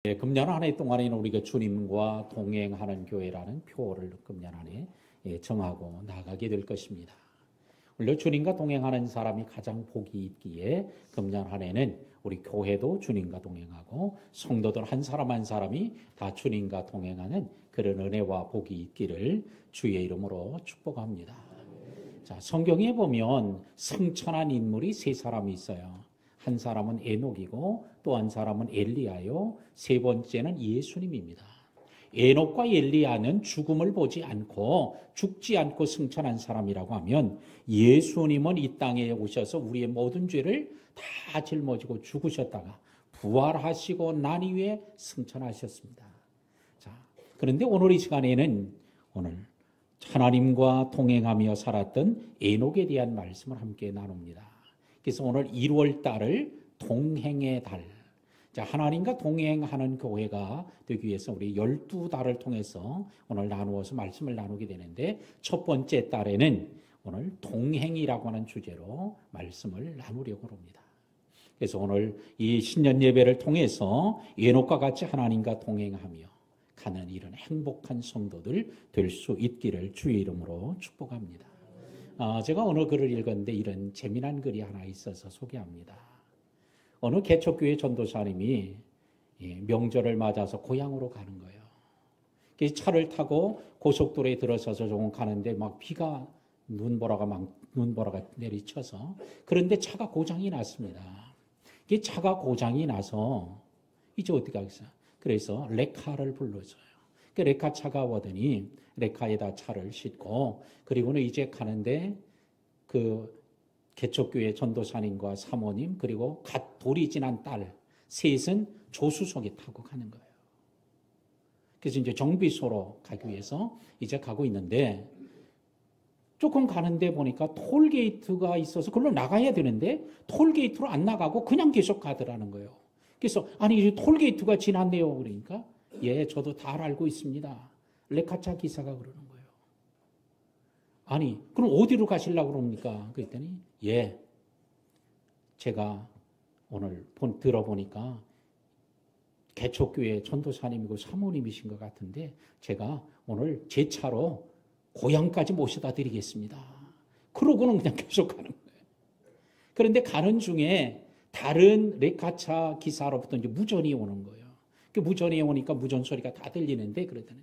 금년 한 해 동안에는 우리가 주님과 동행하는 교회라는 표어를 금년 한 해 정하고 나가게 될 것입니다. 물론 주님과 동행하는 사람이 가장 복이 있기에 금년 한 해는 우리 교회도 주님과 동행하고 성도들 한 사람 한 사람이 다 주님과 동행하는 그런 은혜와 복이 있기를 주의 이름으로 축복합니다. 자, 성경에 보면 승천한 인물이 세 사람이 있어요. 한 사람은 에녹이고 또 한 사람은 엘리야요, 세 번째는 예수님입니다. 에녹과 엘리야는 죽음을 보지 않고 죽지 않고 승천한 사람이라고 하면 예수님은 이 땅에 오셔서 우리의 모든 죄를 다 짊어지고 죽으셨다가 부활하시고 난 이후에 승천하셨습니다. 자, 그런데 오늘 이 시간에는 오늘 하나님과 동행하며 살았던 에녹에 대한 말씀을 함께 나눕니다. 그래서 오늘 1월 달을 동행의 달, 자, 하나님과 동행하는 교회가 되기 위해서 우리 12달을 통해서 오늘 나누어서 말씀을 나누게 되는데 첫 번째 달에는 오늘 동행이라고 하는 주제로 말씀을 나누려고 합니다. 그래서 오늘 이 신년 예배를 통해서 에녹과 같이 하나님과 동행하며 가는 이런 행복한 성도들 될 수 있기를 주의 이름으로 축복합니다. 제가 어느 글을 읽었는데 이런 재미난 글이 하나 있어서 소개합니다. 어느 개척교회 전도사님이 명절을 맞아서 고향으로 가는 거예요. 그래서 차를 타고 고속도로에 들어서서 조금 가는데 막 비가 눈보라가 내리쳐서 그런데 차가 고장이 났습니다. 이 차가 고장이 나서 이제 어떻게 하겠어요? 그래서 레카를 불러줘요. 그 레카차가 오더니 레카에다 차를 싣고 그리고는 이제 가는데 그 개척교회 전도사님과 사모님 그리고 갓 돌이 지난 딸 셋은 조수석에 타고 가는 거예요. 그래서 이제 정비소로 가기 위해서 이제 가고 있는데 조금 가는데 보니까 톨게이트가 있어서 그걸로 나가야 되는데 톨게이트로 안 나가고 그냥 계속 가더라는 거예요. 그래서 아니 이제 톨게이트가 지났네요. 그러니까 예, 저도 다 알고 있습니다. 레카차 기사가 그러는 거예요. 아니, 그럼 어디로 가시려고 그럽니까? 그랬더니 예, 제가 오늘 들어보니까 개척교회 전도사님이고 사모님이신 것 같은데 제가 오늘 제 차로 고향까지 모셔다 드리겠습니다. 그러고는 그냥 계속 가는 거예요. 그런데 가는 중에 다른 레카차 기사로부터 이제 무전이 오는 거예요. 그 무전이 오니까 무전 소리가 다 들리는데 그러더니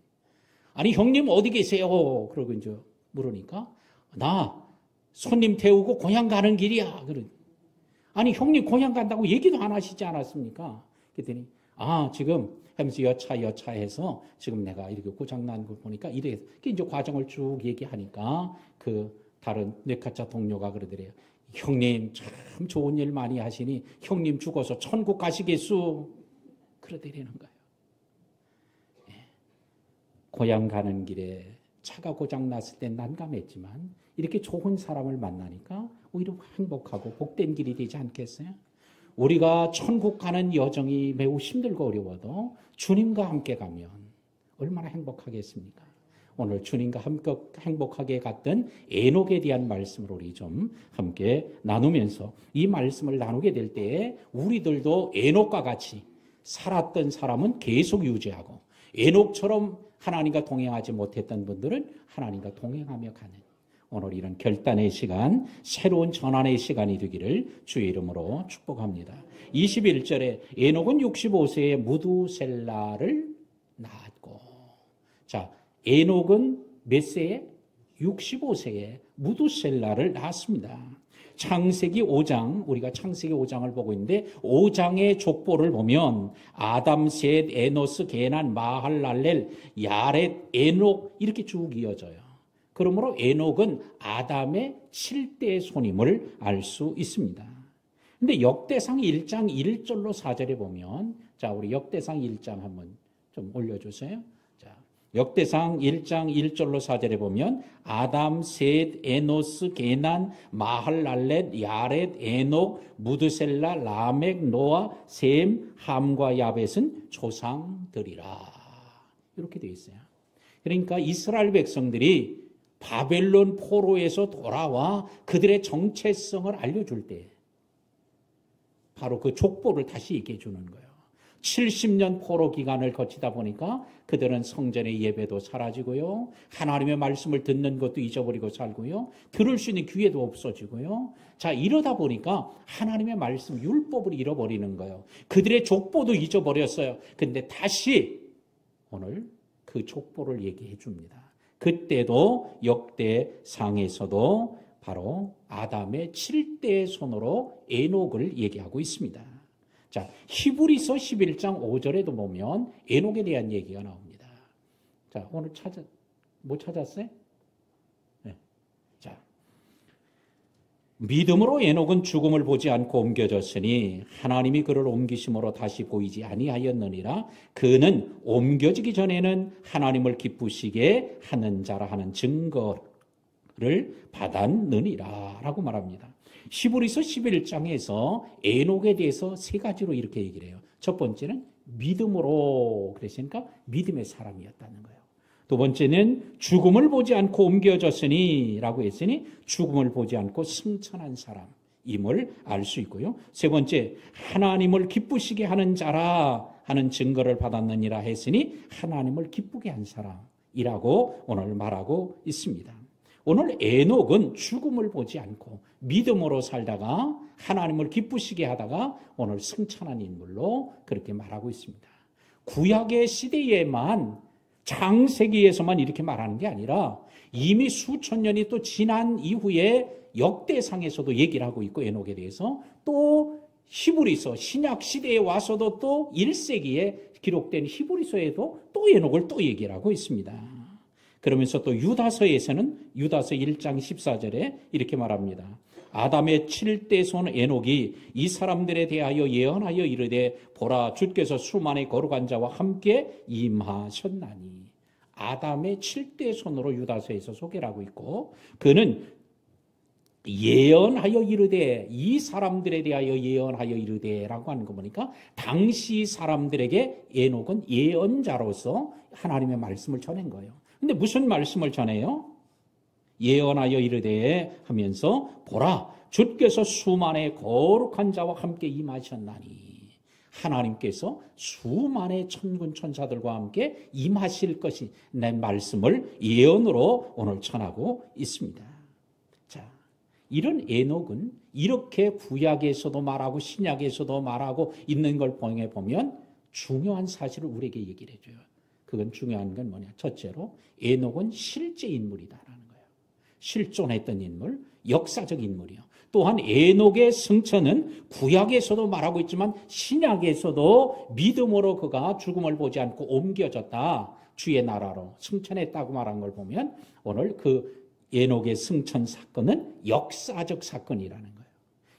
아니 형님 어디 계세요? 그러고 이제 물으니까 나 손님 태우고 고향 가는 길이야. 그러니 아니 형님 고향 간다고 얘기도 안 하시지 않았습니까? 그랬더니 지금 하면서 여차 해서 지금 내가 이렇게 고장난 걸 보니까 이래 이제 과정을 쭉 얘기하니까 그 다른 뇌카차 동료가 그러더래요. 형님 참 좋은 일 많이 하시니 형님 죽어서 천국 가시겠소? 그러더라는 거예요. 예. 고향 가는 길에 차가 고장 났을 땐 난감했지만 이렇게 좋은 사람을 만나니까 오히려 행복하고 복된 길이 되지 않겠어요? 우리가 천국 가는 여정이 매우 힘들고 어려워도 주님과 함께 가면 얼마나 행복하겠습니까? 오늘 주님과 함께 행복하게 갔던 에녹에 대한 말씀을 우리 좀 함께 나누면서 이 말씀을 나누게 될 때에 우리들도 에녹과 같이 살았던 사람은 계속 유지하고 에녹처럼 하나님과 동행하지 못했던 분들은 하나님과 동행하며 가는 오늘 이런 결단의 시간, 새로운 전환의 시간이 되기를 주의 이름으로 축복합니다. 21절에 에녹은 65세에 무두셀라를 낳았고, 자, 에녹은 몇 세에? 65세에 무두셀라를 낳았습니다. 창세기 5장, 우리가 창세기 5장을 보고 있는데 5장의 족보를 보면 아담, 셋, 에노스, 게난, 마할랄렐, 야렛, 에녹 이렇게 쭉 이어져요. 그러므로 에녹은 아담의 7대 손임을 알 수 있습니다. 근데 역대상 1장 1절로 4절에 보면 자, 우리 역대상 1장 한번 좀 올려주세요. 역대상 1장 1절로 4절에 보면 아담, 셋, 에노스, 게난, 마할랄렛, 야렛, 에녹, 무드셀라, 라멕, 노아, 셈, 함과 야벳은 조상들이라. 이렇게 되어 있어요. 그러니까 이스라엘 백성들이 바벨론 포로에서 돌아와 그들의 정체성을 알려줄 때 바로 그 족보를 다시 얘기해 주는 거예요. 70년 포로 기간을 거치다 보니까 그들은 성전의 예배도 사라지고요. 하나님의 말씀을 듣는 것도 잊어버리고 살고요. 들을 수 있는 기회도 없어지고요. 자, 이러다 보니까 하나님의 말씀, 율법을 잃어버리는 거예요. 그들의 족보도 잊어버렸어요. 근데 다시 오늘 그 족보를 얘기해 줍니다. 그때도 역대상에서도 바로 아담의 7대 손으로 에녹을 얘기하고 있습니다. 자, 히브리서 11장 5절에도 보면 에녹에 대한 얘기가 나옵니다. 자, 오늘 뭐 찾았어요? 네. 자, 믿음으로 에녹은 죽음을 보지 않고 옮겨졌으니 하나님이 그를 옮기심으로 다시 보이지 아니하였느니라. 그는 옮겨지기 전에는 하나님을 기쁘시게 하는 자라 하는 증거를 받았느니라 라고 말합니다. 히브리서 11장에서 에녹에 대해서 세 가지로 이렇게 얘기를 해요. 첫 번째는 믿음으로 그랬으니까 믿음의 사람이었다는 거예요. 두 번째는 죽음을 보지 않고 옮겨졌으니 라고 했으니 죽음을 보지 않고 승천한 사람임을 알 수 있고요. 세 번째, 하나님을 기쁘시게 하는 자라 하는 증거를 받았느니라 했으니 하나님을 기쁘게 한 사람이라고 오늘 말하고 있습니다. 오늘 에녹은 죽음을 보지 않고 믿음으로 살다가 하나님을 기쁘시게 하다가 오늘 승천한 인물로 그렇게 말하고 있습니다. 구약의 시대에만 창세기에서만 이렇게 말하는 게 아니라 이미 수천 년이 또 지난 이후에 역대상에서도 얘기를 하고 있고 에녹에 대해서 또 히브리서 신약 시대에 와서도 또 1세기에 기록된 히브리서에도 또 에녹을 또 얘기를 하고 있습니다. 그러면서 또 유다서에서는 유다서 1장 14절에 이렇게 말합니다. 아담의 7대 손 에녹이 이 사람들에 대하여 예언하여 이르되 보라 주께서 수만의 거룩한 자와 함께 임하셨나니. 아담의 7대 손으로 유다서에서 소개를 하고 있고 그는 예언하여 이르되 이 사람들에 대하여 예언하여 이르되라고 하는 거 보니까 당시 사람들에게 에녹은 예언자로서 하나님의 말씀을 전한 거예요. 근데 무슨 말씀을 전해요? 예언하여 이르되 하면서 보라 주께서 수만의 거룩한 자와 함께 임하셨나니. 하나님께서 수만의 천군 천사들과 함께 임하실 것이 내 말씀을 예언으로 오늘 전하고 있습니다. 자, 이런 에녹은 이렇게 구약에서도 말하고 신약에서도 말하고 있는 걸 보면 중요한 사실을 우리에게 얘기를 해줘요. 그건 중요한 건 뭐냐? 첫째로 에녹은 실제 인물이다라는 거예요. 실존했던 인물, 역사적 인물이요. 또한 에녹의 승천은 구약에서도 말하고 있지만 신약에서도 믿음으로 그가 죽음을 보지 않고 옮겨졌다. 주의 나라로 승천했다고 말한 걸 보면 오늘 그 에녹의 승천 사건은 역사적 사건이라는 거예요.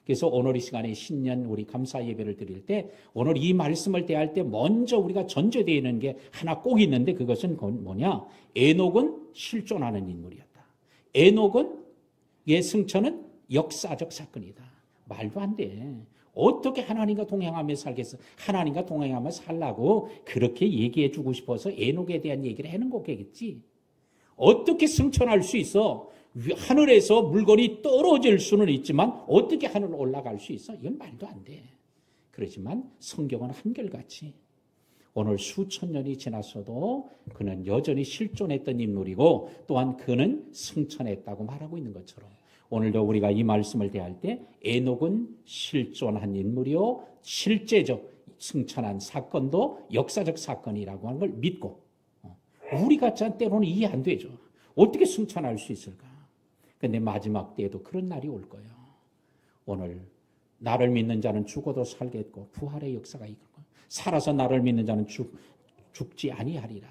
그래서 오늘 이 시간에 신년 우리 감사 예배를 드릴 때 오늘 이 말씀을 대할 때 먼저 우리가 전제되어 있는 게 하나 꼭 있는데 그것은 뭐냐? 에녹은 실존하는 인물이었다. 에녹의 승천은 역사적 사건이다. 말도 안 돼. 어떻게 하나님과 동행하며 살겠어? 하나님과 동행하며 살라고 그렇게 얘기해 주고 싶어서 에녹에 대한 얘기를 하는 거겠지. 어떻게 승천할 수 있어? 하늘에서 물건이 떨어질 수는 있지만 어떻게 하늘로 올라갈 수 있어? 이건 말도 안 돼. 그렇지만 성경은 한결같이 오늘 수천 년이 지났어도 그는 여전히 실존했던 인물이고 또한 그는 승천했다고 말하고 있는 것처럼 오늘도 우리가 이 말씀을 대할 때 에녹은 실존한 인물이요 실제적 승천한 사건도 역사적 사건이라고 하는 걸 믿고 우리 같지는 때로는 이해 안 되죠. 어떻게 승천할 수 있을까? 근데 마지막 때에도 그런 날이 올 거예요. 오늘 나를 믿는 자는 죽어도 살겠고 부활의 역사가 있고 살아서 나를 믿는 자는 죽지 아니하리라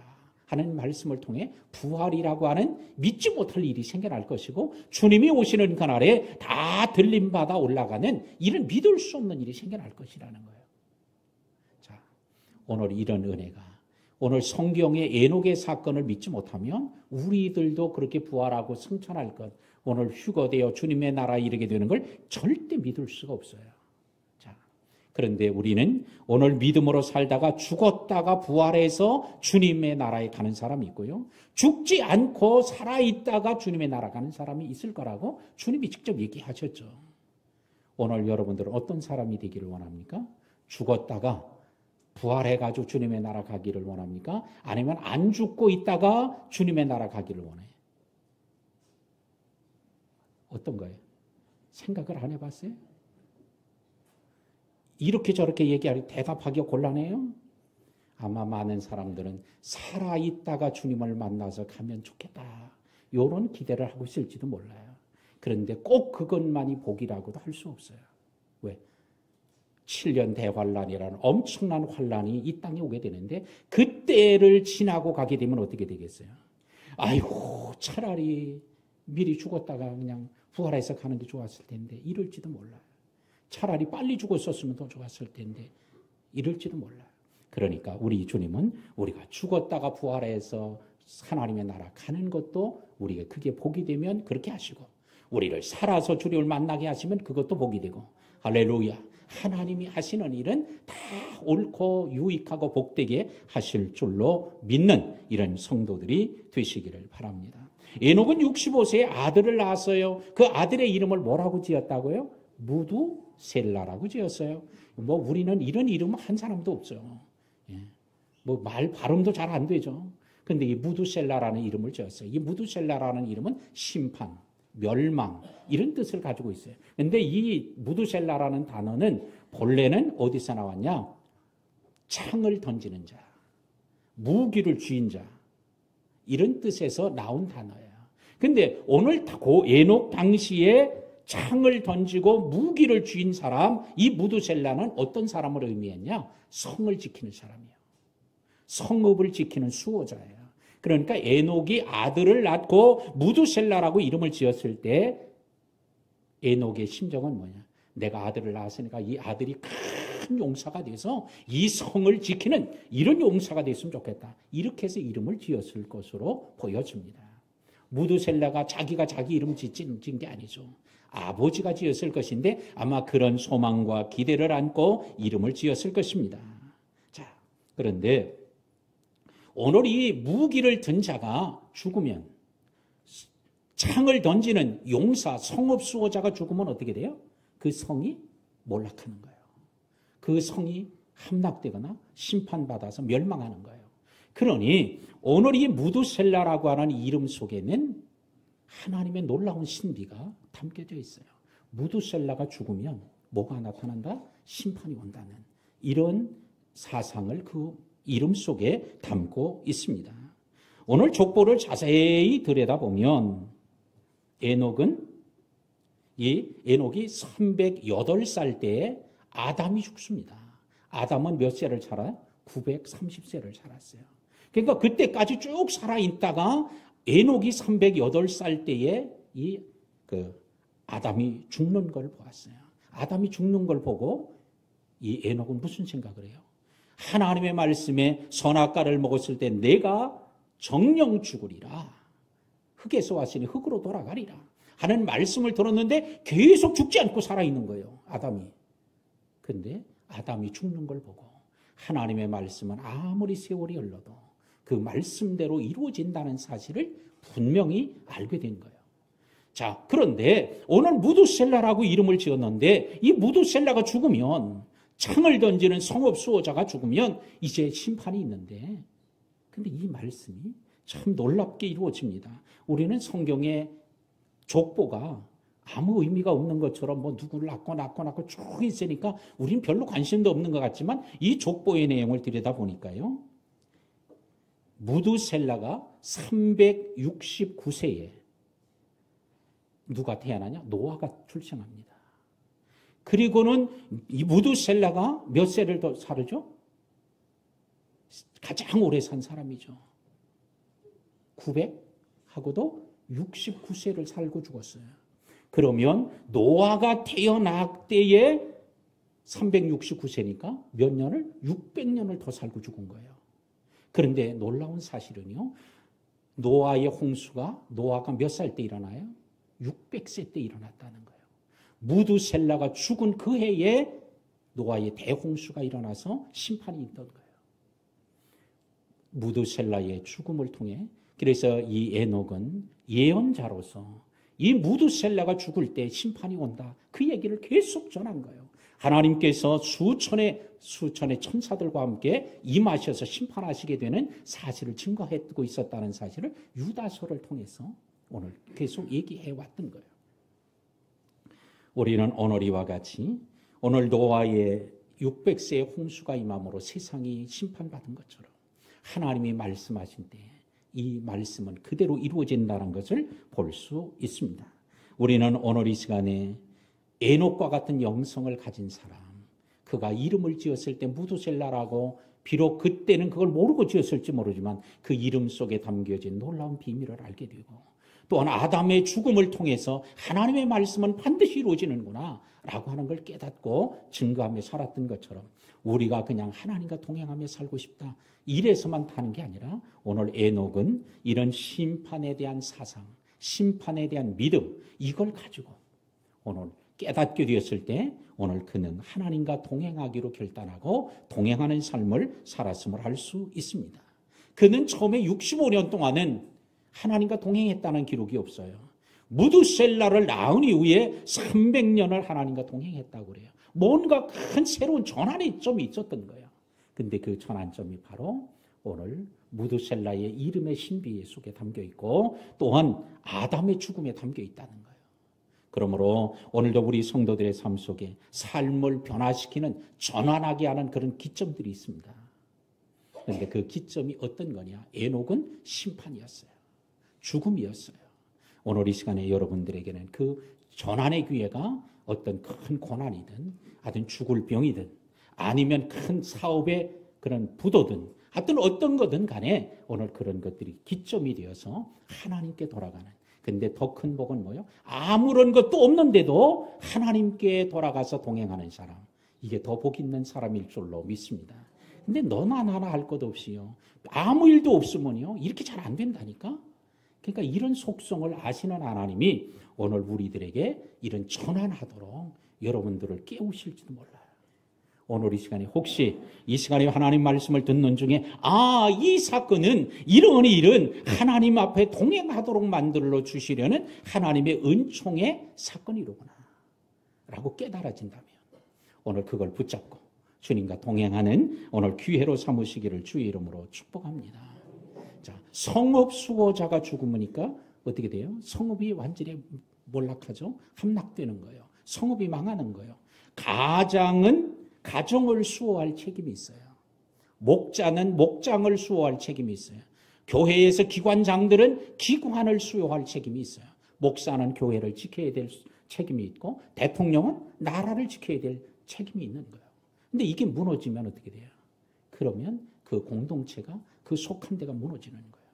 하는 말씀을 통해 부활이라고 하는 믿지 못할 일이 생겨날 것이고 주님이 오시는 그날에 다 들림받아 올라가는 이런 믿을 수 없는 일이 생겨날 것이라는 거예요. 자, 오늘 이런 은혜가 오늘 성경의 에녹의 사건을 믿지 못하면 우리들도 그렇게 부활하고 승천할 것 오늘 휴거되어 주님의 나라에 이르게 되는 걸 절대 믿을 수가 없어요. 자, 그런데 우리는 오늘 믿음으로 살다가 죽었다가 부활해서 주님의 나라에 가는 사람이 있고요. 죽지 않고 살아있다가 주님의 나라 가는 사람이 있을 거라고 주님이 직접 얘기하셨죠. 오늘 여러분들은 어떤 사람이 되기를 원합니까? 죽었다가 부활해가지고 주님의 나라 가기를 원합니까? 아니면 안 죽고 있다가 주님의 나라 가기를 원해요? 어떤 거예요? 생각을 안 해봤어요? 이렇게 저렇게 얘기하니 대답하기가 곤란해요? 아마 많은 사람들은 살아있다가 주님을 만나서 가면 좋겠다, 이런 기대를 하고 있을지도 몰라요. 그런데 꼭 그것만이 복이라고도 할 수 없어요. 왜? 7년 대환란이라는 엄청난 환란이 이 땅에 오게 되는데 그때를 지나고 가게 되면 어떻게 되겠어요? 아이고, 차라리 미리 죽었다가 그냥 부활해서 가는 게 좋았을 텐데 이럴지도 몰라요. 차라리 빨리 죽었었으면 더 좋았을 텐데 이럴지도 몰라요. 그러니까 우리 주님은 우리가 죽었다가 부활해서 하나님의 나라 가는 것도 우리가 그게 복이 되면 그렇게 하시고, 우리를 살아서 주님을 만나게 하시면 그것도 복이 되고, 할렐루야, 하나님이 하시는 일은 다 옳고 유익하고 복되게 하실 줄로 믿는 이런 성도들이 되시기를 바랍니다. 에녹은 65세에 아들을 낳았어요. 그 아들의 이름을 뭐라고 지었다고요? 무두셀라라고 지었어요. 뭐 우리는 이런 이름 한 사람도 없죠. 뭐 말 발음도 잘 안 되죠. 근데 이 무두셀라라는 이름을 지었어요. 이 무두셀라라는 이름은 심판, 멸망, 이런 뜻을 가지고 있어요. 근데 이 무두셀라라는 단어는 본래는 어디서 나왔냐? 창을 던지는 자, 무기를 쥐인 자, 이런 뜻에서 나온 단어예요. 근데 오늘 에녹 당시에 창을 던지고 무기를 쥐인 사람, 이 무두셀라는 어떤 사람을 의미했냐? 성을 지키는 사람이에요. 성읍을 지키는 수호자예요. 그러니까 에녹이 아들을 낳고 무두셀라라고 이름을 지었을 때 에녹의 심정은 뭐냐? 내가 아들을 낳았으니까 이 아들이 큰 용사가 돼서 이 성을 지키는 이런 용사가 됐으면 좋겠다, 이렇게 해서 이름을 지었을 것으로 보여집니다. 무두셀라가 자기가 자기 이름 지은 게 아니죠. 아버지가 지었을 것인데 아마 그런 소망과 기대를 안고 이름을 지었을 것입니다. 자, 그런데 오늘 이 무기를 든 자가 죽으면, 창을 던지는 용사, 성읍 수호자가 죽으면 어떻게 돼요? 그 성이 몰락하는 거예요. 그 성이 함락되거나 심판받아서 멸망하는 거예요. 그러니 오늘 이 무두셀라라고 하는 이름 속에는 하나님의 놀라운 신비가 담겨져 있어요. 무두셀라가 죽으면 뭐가 나타난다? 심판이 온다는 이런 사상을 그 이름 속에 담고 있습니다. 오늘 족보를 자세히 들여다보면 에녹이 308살 때에 아담이 죽습니다. 아담은 몇 세를 살아요? 930세를 살았어요. 그러니까 그때까지 쭉 살아있다가 에녹이 308살 때에 아담이 죽는 걸 보았어요. 아담이 죽는 걸 보고 이 에녹은 무슨 생각을 해요? 하나님의 말씀에 선악과를 먹었을 때 내가 정령 죽으리라, 흙에서 왔으니 흙으로 돌아가리라 하는 말씀을 들었는데 계속 죽지 않고 살아있는 거예요, 아담이. 근데 아담이 죽는 걸 보고 하나님의 말씀은 아무리 세월이 흘러도 그 말씀대로 이루어진다는 사실을 분명히 알게 된 거예요. 자, 그런데 오늘 무두셀라라고 이름을 지었는데 이 무두셀라가 죽으면, 창을 던지는 성읍 수호자가 죽으면 이제 심판이 있는데, 근데 이 말씀이 참 놀랍게 이루어집니다. 우리는 성경의 족보가 아무 의미가 없는 것처럼 뭐 누구를 낳고 쭉 있으니까 우린 별로 관심도 없는 것 같지만 이 족보의 내용을 들여다보니까요, 무두셀라가 369세에 누가 태어나냐? 노아가 출생합니다. 그리고는 이 무두셀라가 몇 세를 더 살죠? 가장 오래 산 사람이죠. 900하고도 69세를 살고 죽었어요. 그러면 노아가 태어날 때에 369세니까 몇 년을? 600년을 더 살고 죽은 거예요. 그런데 놀라운 사실은요, 노아의 홍수가 노아가 몇 살 때 일어나요? 600세 때 일어났다는 거예요. 무두셀라가 죽은 그 해에 노아의 대홍수가 일어나서 심판이 있던 거예요. 무두셀라의 죽음을 통해, 그래서 이 에녹은 예언자로서 이 무두셀라가 죽을 때 심판이 온다, 그 얘기를 계속 전한 거예요. 하나님께서 수천의 천사들과 함께 임하셔서 심판하시게 되는 사실을 증거해두고 있었다는 사실을 유다서를 통해서 오늘 계속 얘기해 왔던 거예요. 우리는 오늘 이와 같이 오늘 노아의 600세의 홍수가 임함으로 세상이 심판받은 것처럼 하나님이 말씀하신 때 이 말씀은 그대로 이루어진다는 것을 볼 수 있습니다. 우리는 오늘 이 시간에 에녹과 같은 영성을 가진 사람, 그가 이름을 지었을 때 무두셀라라고 비록 그때는 그걸 모르고 지었을지 모르지만 그 이름 속에 담겨진 놀라운 비밀을 알게 되고 또한 아담의 죽음을 통해서 하나님의 말씀은 반드시 이루어지는구나 라고 하는 걸 깨닫고 증거하며 살았던 것처럼 우리가 그냥 하나님과 동행하며 살고 싶다 이래서만 타는 게 아니라 오늘 에녹은 이런 심판에 대한 사상, 심판에 대한 믿음 이걸 가지고 오늘 깨닫게 되었을 때 오늘 그는 하나님과 동행하기로 결단하고 동행하는 삶을 살았음을 알 수 있습니다. 그는 처음에 65년 동안은 하나님과 동행했다는 기록이 없어요. 무두셀라를 낳은 이후에 300년을 하나님과 동행했다고 그래요. 뭔가 큰 새로운 전환점이 있었던 거예요. 근데 그 전환점이 바로 오늘 무두셀라의 이름의 신비 속에 담겨 있고 또한 아담의 죽음에 담겨 있다는 거예요. 그러므로 오늘도 우리 성도들의 삶 속에 삶을 변화시키는 전환하게 하는 그런 기점들이 있습니다. 그런데 그 기점이 어떤 거냐? 에녹은 심판이었어요. 죽음이었어요. 오늘 이 시간에 여러분들에게는 그 전환의 기회가 어떤 큰 고난이든 하여튼 죽을 병이든 아니면 큰 사업의 그런 부도든 하여튼 어떤 거든 간에 오늘 그런 것들이 기점이 되어서 하나님께 돌아가는 근데 더 큰 복은 뭐예요? 아무런 것도 없는데도 하나님께 돌아가서 동행하는 사람 이게 더 복 있는 사람일 줄로 믿습니다. 근데 너나 나나 할 것 없이요 아무 일도 없으면요 이렇게 잘 안 된다니까. 그러니까 이런 속성을 아시는 하나님이 오늘 우리들에게 이런 전환하도록 여러분들을 깨우실지도 몰라요. 오늘 이 시간에 혹시 이 시간에 하나님 말씀을 듣는 중에 이 사건은 이런 일은 하나님 앞에 동행하도록 만들어 주시려는 하나님의 은총의 사건이로구나 라고 깨달아진다면 오늘 그걸 붙잡고 주님과 동행하는 오늘 기회로 삼으시기를 주의 이름으로 축복합니다. 자, 성읍 수호자가 죽으니까 어떻게 돼요? 성읍이 완전히 몰락하죠. 함락되는 거예요. 성읍이 망하는 거예요. 가정을 수호할 책임이 있어요. 목자는 목장을 수호할 책임이 있어요. 교회에서 기관장들은 기관을 수호할 책임이 있어요. 목사는 교회를 지켜야 될 책임이 있고 대통령은 나라를 지켜야 될 책임이 있는 거예요. 근데 이게 무너지면 어떻게 돼요? 그러면 그 공동체가 그 속한 데가 무너지는 거예요.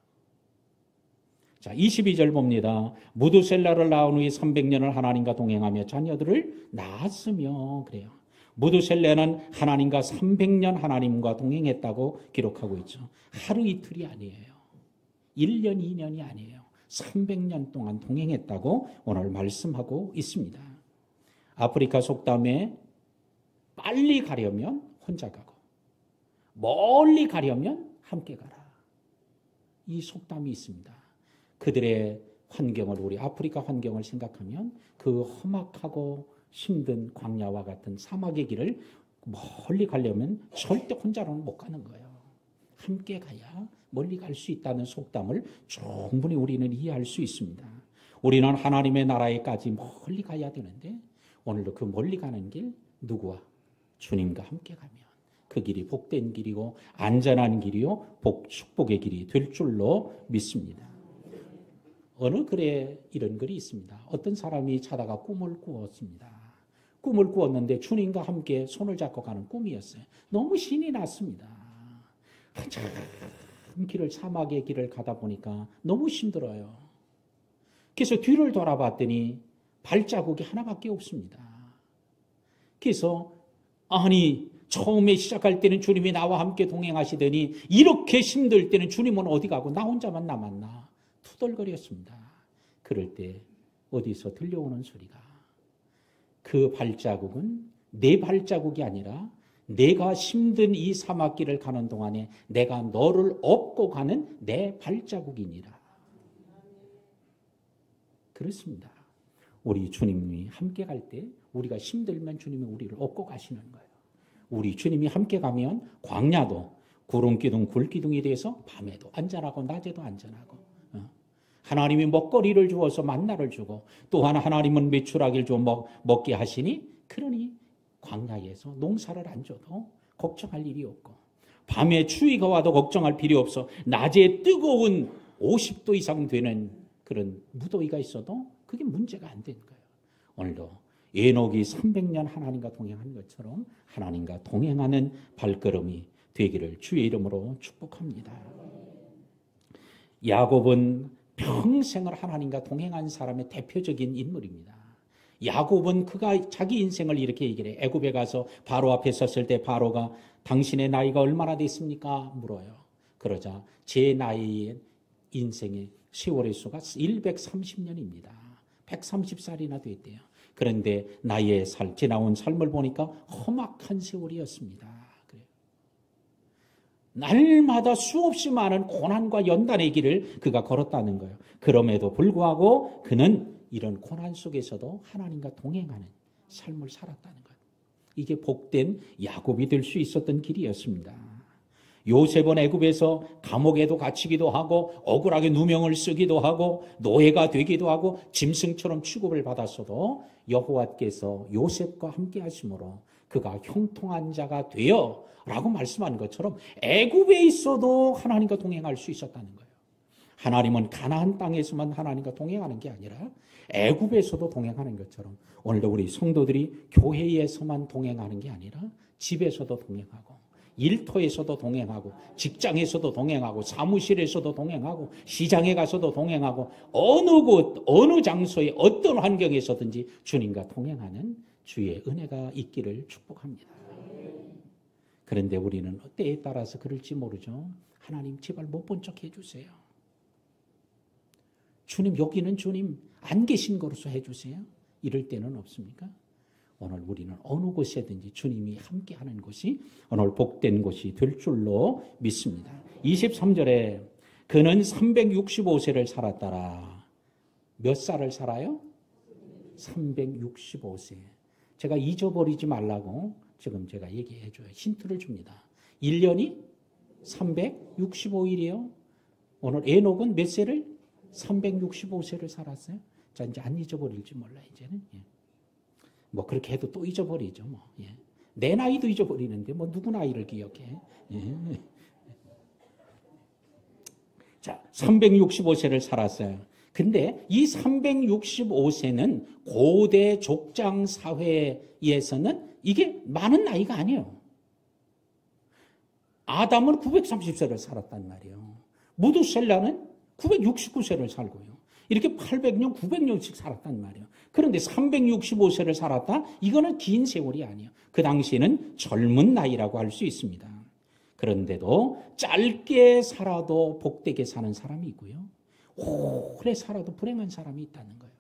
자, 22절 봅니다. 무두셀라를 낳은 후에 300년을 하나님과 동행하며 자녀들을 낳았으며 그래요. 무두셀라는 하나님과 300년 하나님과 동행했다고 기록하고 있죠. 하루 이틀이 아니에요. 1년, 2년이 아니에요. 300년 동안 동행했다고 오늘 말씀하고 있습니다. 아프리카 속담에 빨리 가려면 혼자 가고 멀리 가려면 함께 가라. 이 속담이 있습니다. 그들의 환경을 우리 아프리카 환경을 생각하면 그 험악하고 힘든 광야와 같은 사막의 길을 멀리 가려면 절대 혼자로는 못 가는 거예요. 함께 가야 멀리 갈 수 있다는 속담을 충분히 우리는 이해할 수 있습니다. 우리는 하나님의 나라에까지 멀리 가야 되는데 오늘도 그 멀리 가는 길 누구와? 주님과 함께 가면 그 길이 복된 길이고 안전한 길이요 축복의 길이 될 줄로 믿습니다. 어느 글에 이런 글이 있습니다. 어떤 사람이 자다가 꿈을 꾸었습니다. 꿈을 꾸었는데 주님과 함께 손을 잡고 가는 꿈이었어요. 너무 신이 났습니다. 한참 길을 사막의 길을 가다 보니까 너무 힘들어요. 그래서 뒤를 돌아봤더니 발자국이 하나밖에 없습니다. 그래서 처음에 시작할 때는 주님이 나와 함께 동행하시더니 이렇게 힘들 때는 주님은 어디 가고 나 혼자만 남았나 투덜거렸습니다. 그럴 때 어디서 들려오는 소리가 그 발자국은 내 발자국이 아니라 내가 힘든 이 사막길을 가는 동안에 내가 너를 업고 가는 내 발자국이니라. 그렇습니다. 우리 주님이 함께 갈 때 우리가 힘들면 주님이 우리를 업고 가시는 거예요. 우리 주님이 함께 가면 광야도 구름기둥, 굴기둥이 돼서 밤에도 안전하고 낮에도 안전하고, 하나님이 먹거리를 주어서 만나를 주고 또한 하나님은 메추라기를 좀 먹게 하시니, 그러니 광야에서 농사를 안 줘도 걱정할 일이 없고, 밤에 추위가 와도 걱정할 필요 없어. 낮에 뜨거운 50도 이상 되는 그런 무더위가 있어도 그게 문제가 안 되는 거예요. 오늘도 에녹이 300년 하나님과 동행한 것처럼 하나님과 동행하는 발걸음이 되기를 주의 이름으로 축복합니다. 야곱은 평생을 하나님과 동행한 사람의 대표적인 인물입니다. 야곱은 그가 자기 인생을 이렇게 얘기를 해요. 애굽에 가서 바로 앞에 섰을 때 바로가 당신의 나이가 얼마나 됐습니까? 물어요. 그러자 제 나이의 인생의 세월의 수가 130년입니다. 130살이나 됐대요. 그런데 나의 지나온 삶을 보니까 험악한 세월이었습니다. 그래요. 날마다 수없이 많은 고난과 연단의 길을 그가 걸었다는 거예요. 그럼에도 불구하고 그는 이런 고난 속에서도 하나님과 동행하는 삶을 살았다는 거예요. 이게 복된 야곱이 될 수 있었던 길이었습니다. 요셉은 애굽에서 감옥에도 갇히기도 하고 억울하게 누명을 쓰기도 하고 노예가 되기도 하고 짐승처럼 취급을 받았어도 여호와께서 요셉과 함께 하심으로 그가 형통한 자가 되어 라고 말씀한 것처럼 애굽에 있어도 하나님과 동행할 수 있었다는 거예요. 하나님은 가나안 땅에서만 하나님과 동행하는 게 아니라 애굽에서도 동행하는 것처럼 오늘도 우리 성도들이 교회에서만 동행하는 게 아니라 집에서도 동행하고 일터에서도 동행하고 직장에서도 동행하고 사무실에서도 동행하고 시장에 가서도 동행하고 어느 곳 어느 장소에 어떤 환경에서든지 주님과 동행하는 주의 은혜가 있기를 축복합니다. 그런데 우리는 때에 따라서 그럴지 모르죠. 하나님 제발 못 본 척 해주세요. 주님 여기는 주님 안 계신 거로서 해주세요. 이럴 때는 없습니까? 오늘 우리는 어느 곳에든지 주님이 함께하는 곳이 오늘 복된 곳이 될 줄로 믿습니다. 23절에 그는 365세를 살았더라. 몇 살을 살아요? 365세. 제가 잊어버리지 말라고 지금 제가 얘기해 줘요. 힌트를 줍니다. 1년이 365일이에요. 오늘 에녹은 몇 세를? 365세를 살았어요. 자, 이제 안 잊어버릴지 몰라, 이제는. 예. 뭐, 그렇게 해도 또 잊어버리죠, 뭐. 예. 내 나이도 잊어버리는데, 뭐, 누구 나이를 기억해. 예. 자, 365세를 살았어요. 근데 이 365세는 고대 족장 사회에서는 이게 많은 나이가 아니에요. 아담은 930세를 살았단 말이에요. 무두셀라는 969세를 살고요. 이렇게 800년, 900년씩 살았단 말이에요. 그런데 365세를 살았다? 이거는 긴 세월이 아니에요. 그 당시에는 젊은 나이라고 할 수 있습니다. 그런데도 짧게 살아도 복되게 사는 사람이 있고요. 오래 살아도 불행한 사람이 있다는 거예요.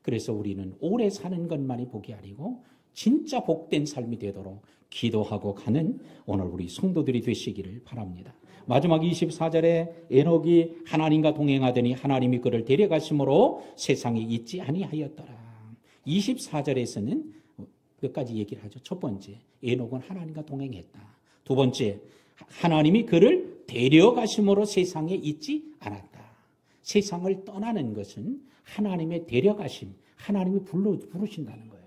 그래서 우리는 오래 사는 것만이 복이 아니고 진짜 복된 삶이 되도록 기도하고 가는 오늘 우리 성도들이 되시기를 바랍니다. 마지막 24절에 에녹이 하나님과 동행하더니 하나님이 그를 데려가심으로 세상에 있지 아니하였더라. 24절에서는 몇 가지 얘기를 하죠. 첫 번째, 에녹은 하나님과 동행했다. 두 번째, 하나님이 그를 데려가심으로 세상에 있지 않았다. 세상을 떠나는 것은 하나님의 데려가심, 하나님이 부르신다는 거예요.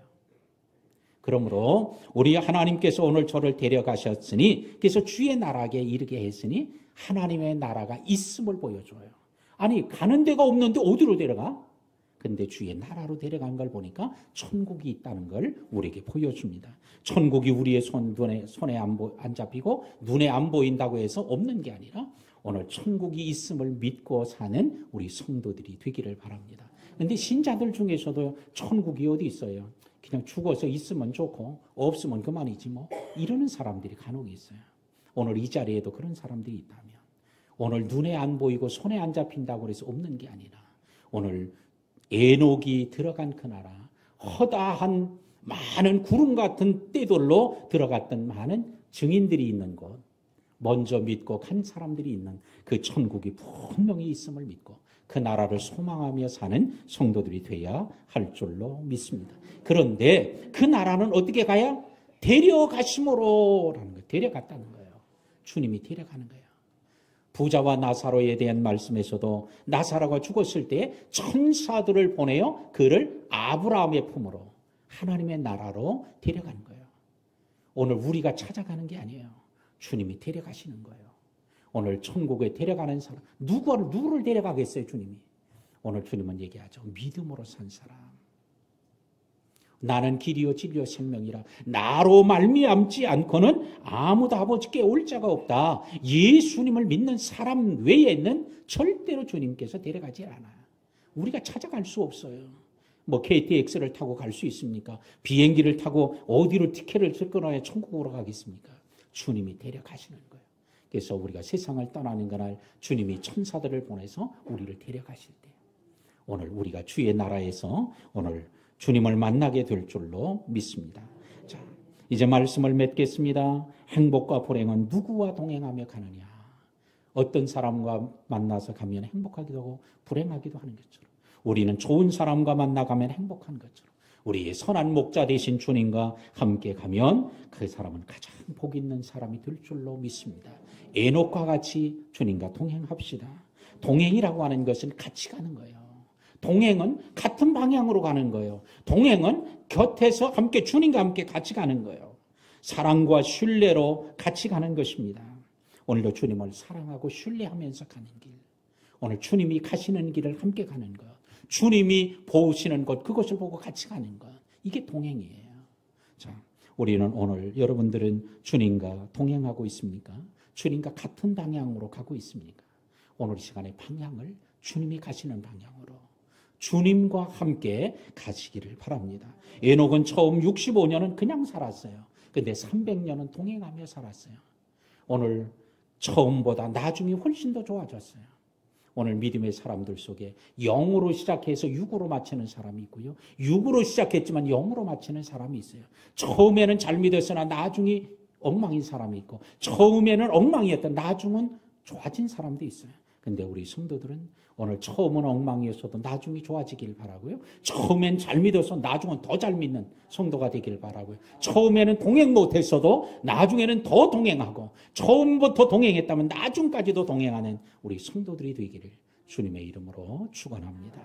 그러므로 우리 하나님께서 오늘 저를 데려가셨으니, 그래서 주의 나라에 이르게 했으니 하나님의 나라가 있음을 보여줘요. 아니, 가는 데가 없는데 어디로 데려가? 근데 주의 나라로 데려간 걸 보니까 천국이 있다는 걸 우리에게 보여줍니다. 천국이 우리의 손에 안 잡히고 눈에 안 보인다고 해서 없는 게 아니라 오늘 천국이 있음을 믿고 사는 우리 성도들이 되기를 바랍니다. 그런데 신자들 중에서도 천국이 어디 있어요? 그냥 죽어서 있으면 좋고 없으면 그만이지 뭐, 이러는 사람들이 간혹 있어요. 오늘 이 자리에도 그런 사람들이 있다면, 오늘 눈에 안 보이고 손에 안 잡힌다고 해서 없는 게 아니라 오늘 에녹이 들어간 그 나라, 허다한 많은 구름 같은 떼돌로 들어갔던 많은 증인들이 있는 곳, 먼저 믿고 간 사람들이 있는 그 천국이 분명히 있음을 믿고 그 나라를 소망하며 사는 성도들이 돼야 할 줄로 믿습니다. 그런데 그 나라는 어떻게 가야? 데려가심으로라는 거예요. 데려갔다는 거예요. 주님이 데려가는 거예요. 부자와 나사로에 대한 말씀에서도 나사로가 죽었을 때 천사들을 보내어 그를 아브라함의 품으로 하나님의 나라로 데려간 거예요. 오늘 우리가 찾아가는 게 아니에요. 주님이 데려가시는 거예요. 오늘 천국에 데려가는 사람, 누구를 데려가겠어요, 주님이? 오늘 주님은 얘기하죠. 믿음으로 산 사람. 나는 길이요 진리요 생명이라 나로 말미암지 않고는 아무도 아버지께 올 자가 없다. 예수님을 믿는 사람 외에는 절대로 주님께서 데려가지 않아요. 우리가 찾아갈 수 없어요. 뭐 KTX를 타고 갈 수 있습니까? 비행기를 타고 어디로 티켓을 끊어야 천국으로 가겠습니까? 주님이 데려가시는 거예요. 그래서 우리가 세상을 떠나는 그날 주님이 천사들을 보내서 우리를 데려가실 때 오늘 우리가 주의 나라에서 오늘 주님을 만나게 될 줄로 믿습니다. 자, 이제 말씀을 맺겠습니다. 행복과 불행은 누구와 동행하며 가느냐? 어떤 사람과 만나서 가면 행복하기도 하고 불행하기도 하는 것처럼 우리는 좋은 사람과 만나가면 행복한 것처럼 우리의 선한 목자 되신 주님과 함께 가면 그 사람은 가장 복 있는 사람이 될 줄로 믿습니다. 에녹과 같이 주님과 동행합시다. 동행이라고 하는 것은 같이 가는 거예요. 동행은 같은 방향으로 가는 거예요. 동행은 곁에서 함께 주님과 함께 같이 가는 거예요. 사랑과 신뢰로 같이 가는 것입니다. 오늘도 주님을 사랑하고 신뢰하면서 가는 길. 오늘 주님이 가시는 길을 함께 가는 것. 주님이 보시는 것, 그것을 보고 같이 가는 것. 이게 동행이에요. 자, 우리는 오늘 여러분들은 주님과 동행하고 있습니까? 주님과 같은 방향으로 가고 있습니까? 오늘 이 시간에 방향을 주님이 가시는 방향으로 주님과 함께 가시기를 바랍니다. 에녹은 처음 65년은 그냥 살았어요. 근데 300년은 동행하며 살았어요. 오늘 처음보다 나중이 훨씬 더 좋아졌어요. 오늘 믿음의 사람들 속에 영으로 시작해서 육으로 마치는 사람이 있고요. 육으로 시작했지만 영으로 마치는 사람이 있어요. 처음에는 잘 믿었으나 나중에 엉망인 사람이 있고 처음에는 엉망이었던 나중은 좋아진 사람도 있어요. 근데 우리 성도들은 오늘 처음은 엉망이었어도 나중이 좋아지길 바라고요. 처음엔 잘 믿어서 나중은 더 잘 믿는 성도가 되길 바라고요. 처음에는 동행 못했어도 나중에는 더 동행하고 처음부터 동행했다면 나중까지도 동행하는 우리 성도들이 되기를 주님의 이름으로 축원합니다.